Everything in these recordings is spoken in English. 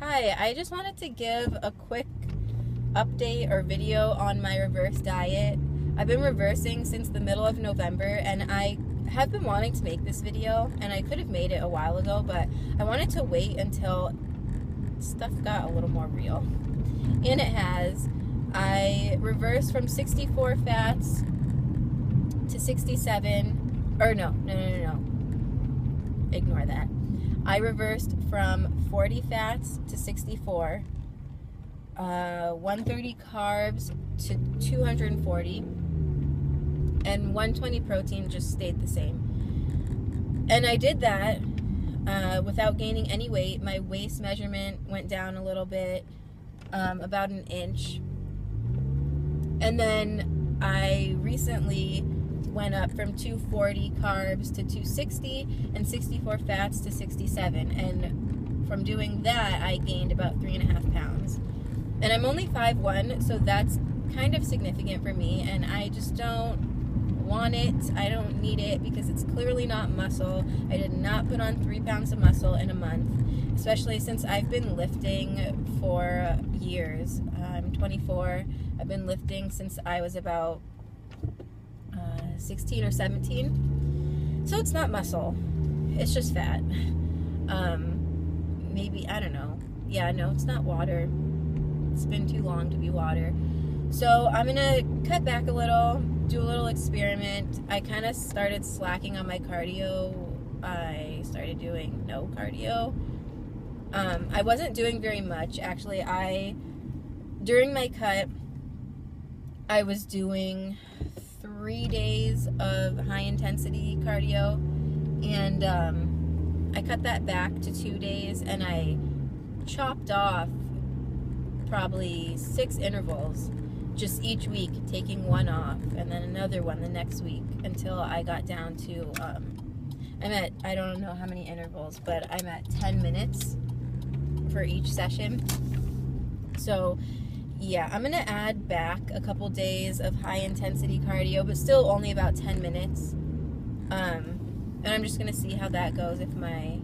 Hi, I just wanted to give a quick update or video on my reverse diet. I've been reversing since the middle of November, and I have been wanting to make this video, and I could have made it a while ago, but I wanted to wait until stuff got a little more real. And it has. I reversed from 64 fats to 67, or no. Ignore that. I reversed from 40 fats to 64, 130 carbs to 240, and 120 protein just stayed the same. And I did that without gaining any weight. My waist measurement went down a little bit, about an inch. And then I recently went up from 240 carbs to 260 and 64 fats to 67, and from doing that I gained about 3.5 pounds. And I'm only 5'1", so that's kind of significant for me, and I just don't want it. I don't need it because it's clearly not muscle. I did not put on 3 pounds of muscle in a month, especially since I've been lifting for years. I'm 24. I've been lifting since I was about 16 or 17. So it's not muscle. It's just fat. Maybe, I don't know. Yeah, no, it's not water. It's been too long to be water. So I'm gonna cut back a little, do a little experiment. I kind of started slacking on my cardio. I started doing no cardio. I wasn't doing very much, actually. During my cut, I was doing 3 days of high intensity cardio, and I cut that back to 2 days, and I chopped off probably 6 intervals just each week, taking one off and then another one the next week, until I got down to I don't know how many intervals, but I'm at 10 minutes for each session. So yeah, I'm going to add back a couple days of high-intensity cardio, but still only about 10 minutes. And I'm just going to see how that goes, if my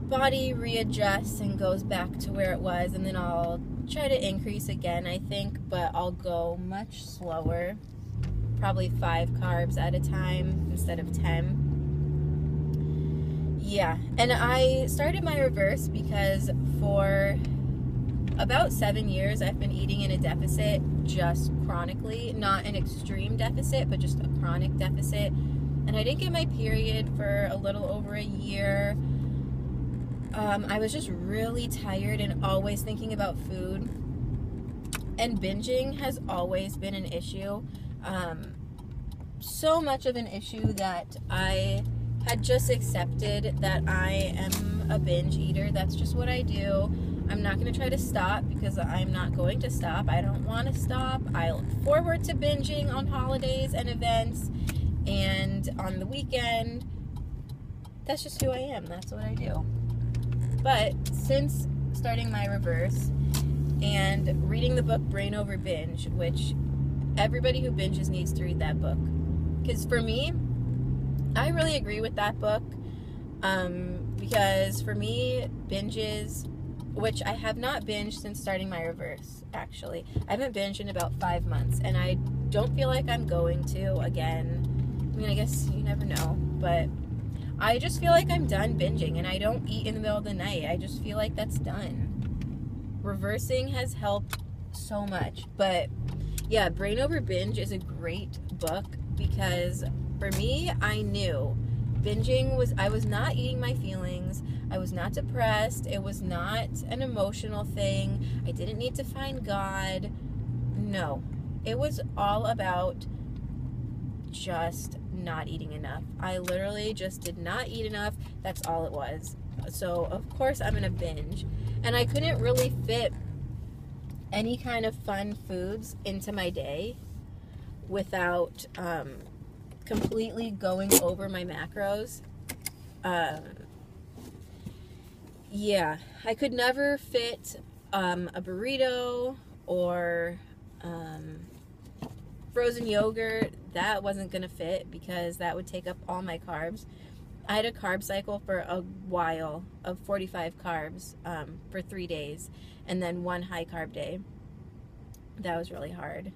body readjusts and goes back to where it was, and then I'll try to increase again, I think, but I'll go much slower, probably 5 carbs at a time instead of 10. Yeah, and I started my reverse because for about 7 years, I've been eating in a deficit, just chronically, not an extreme deficit, but just a chronic deficit. And I didn't get my period for a little over a year. I was just really tired and always thinking about food. And binging has always been an issue. So much of an issue that I had just accepted that I am a binge eater. That's just what I do. I'm not going to try to stop, because I'm not going to stop. I don't want to stop. I look forward to binging on holidays and events and on the weekend. That's just who I am. That's what I do. But since starting my reverse and reading the book Brain Over Binge, which everybody who binges needs to read that book, because for me, I really agree with that book, because for me, binges, which I have not binged since starting my reverse, actually. I haven't binged in about 5 months, and I don't feel like I'm going to again. I mean, I guess you never know, but I just feel like I'm done binging, and I don't eat in the middle of the night. I just feel like that's done. Reversing has helped so much, but yeah, Brain Over Binge is a great book, because for me, I knew binging I was not eating my feelings. I was not depressed. It was not an emotional thing. I didn't need to find God. No. It was all about just not eating enough. I literally just did not eat enough. That's all it was. So, of course, I'm going to binge. And I couldn't really fit any kind of fun foods into my day without completely going over my macros. Yeah, I could never fit a burrito or frozen yogurt. That wasn't going to fit because that would take up all my carbs. I had a carb cycle for a while of 45 carbs for 3 days, and then one high carb day. That was really hard.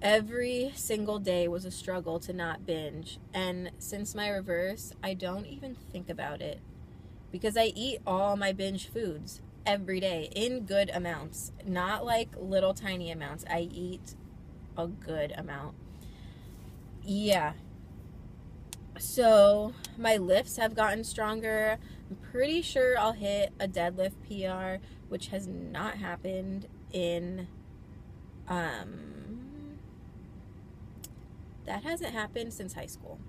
Every single day was a struggle to not binge, and since my reverse, I don't even think about it because I eat all my binge foods every day in good amounts, not like little tiny amounts. I eat a good amount. Yeah. So my lifts have gotten stronger. I'm pretty sure I'll hit a deadlift PR, which has not happened in that hasn't happened since high school.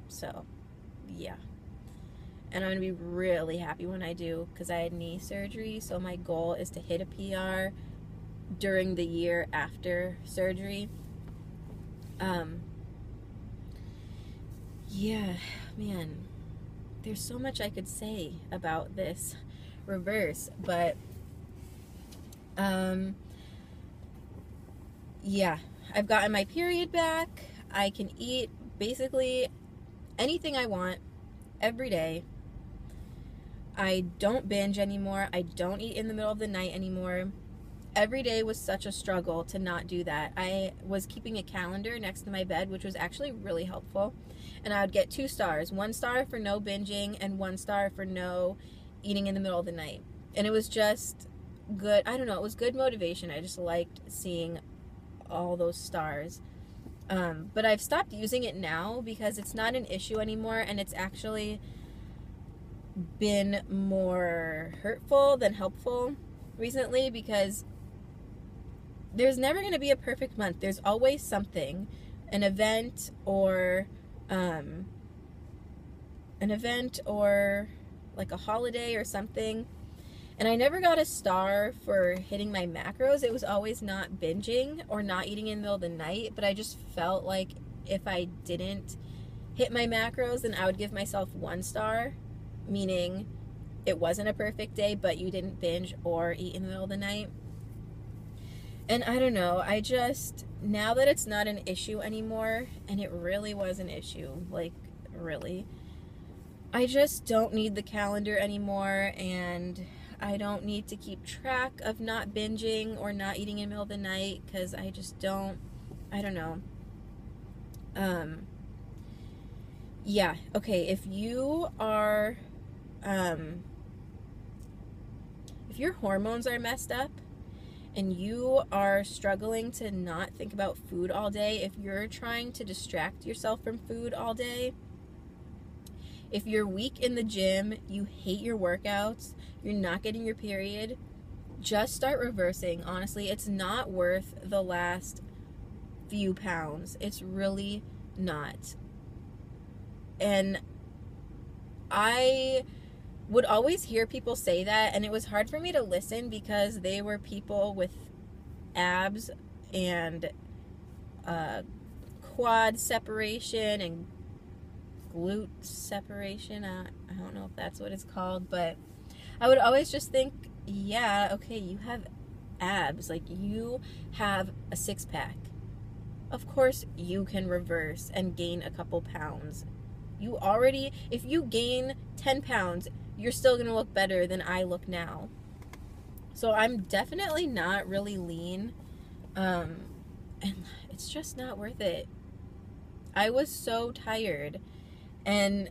So yeah, and I'm gonna be really happy when I do, because I had knee surgery, so my goal is to hit a PR during the year after surgery. Yeah, man, there's so much I could say about this reverse, but yeah, I've gotten my period back. I can eat basically anything I want every day. I don't binge anymore. I don't eat in the middle of the night anymore. Every day was such a struggle to not do that. I was keeping a calendar next to my bed, which was actually really helpful. And I would get 2 stars. 1 star for no binging and 1 star for no eating in the middle of the night. And it was just good. I don't know. It was good motivation. I just liked seeing all those stars. But I've stopped using it now because it's not an issue anymore, and it's actually been more hurtful than helpful recently, because there's never going to be a perfect month. There's always something, an event or like a holiday or something. And I never got a star for hitting my macros. It was always not binging or not eating in the middle of the night, but I just felt like if I didn't hit my macros, then I would give myself 1 star, meaning it wasn't a perfect day, but you didn't binge or eat in the middle of the night. And I don't know, I just, now that it's not an issue anymore, and it really was an issue, like, really, I just don't need the calendar anymore, and I don't need to keep track of not binging or not eating in the middle of the night, because I just don't, I don't know. Yeah, okay, if you are, if your hormones are messed up, and you are struggling to not think about food all day, if you're trying to distract yourself from food all day, if you're weak in the gym, you hate your workouts, you're not getting your period, just start reversing. Honestly, it's not worth the last few pounds. It's really not. And I would always hear people say that, and it was hard for me to listen because they were people with abs and quad separation and glute separation. I don't know if that's what it's called, but I would always just think, yeah, okay, you have abs, like you have a 6-pack. Of course you can reverse and gain a couple pounds. You already, if you gain 10 pounds, you're still gonna look better than I look now. So I'm definitely not really lean, and it's just not worth it. I was so tired, and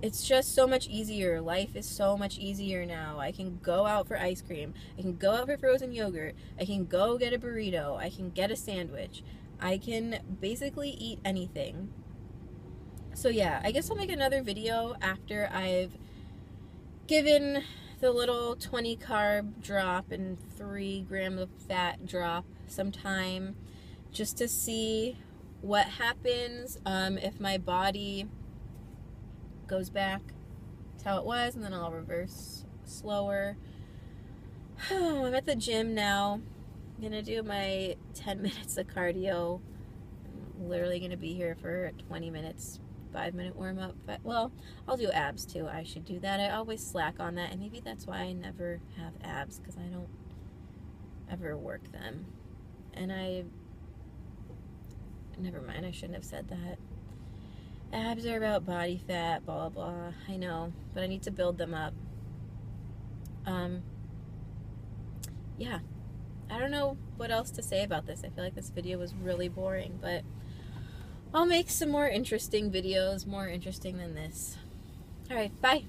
it's just so much easier. Life is so much easier now. I can go out for ice cream. I can go out for frozen yogurt. I can go get a burrito. I can get a sandwich. I can basically eat anything. So yeah, I guess I'll make another video after I've given the little 20 carb drop and 3 gram of fat drop some time, just to see what happens if my body goes back to how it was, and then I'll reverse slower. I'm at the gym now. I'm gonna do my 10 minutes of cardio. I'm literally gonna be here for 20 minutes, 5-minute warm-up. But, well, I'll do abs too. I should do that. I always slack on that, and maybe that's why I never have abs, because I don't ever work them. And never mind, I shouldn't have said that. Abs are about body fat, blah, blah, blah. I know, but I need to build them up. Yeah. I don't know what else to say about this. I feel like this video was really boring, but I'll make some more interesting videos, more interesting than this. All right, bye.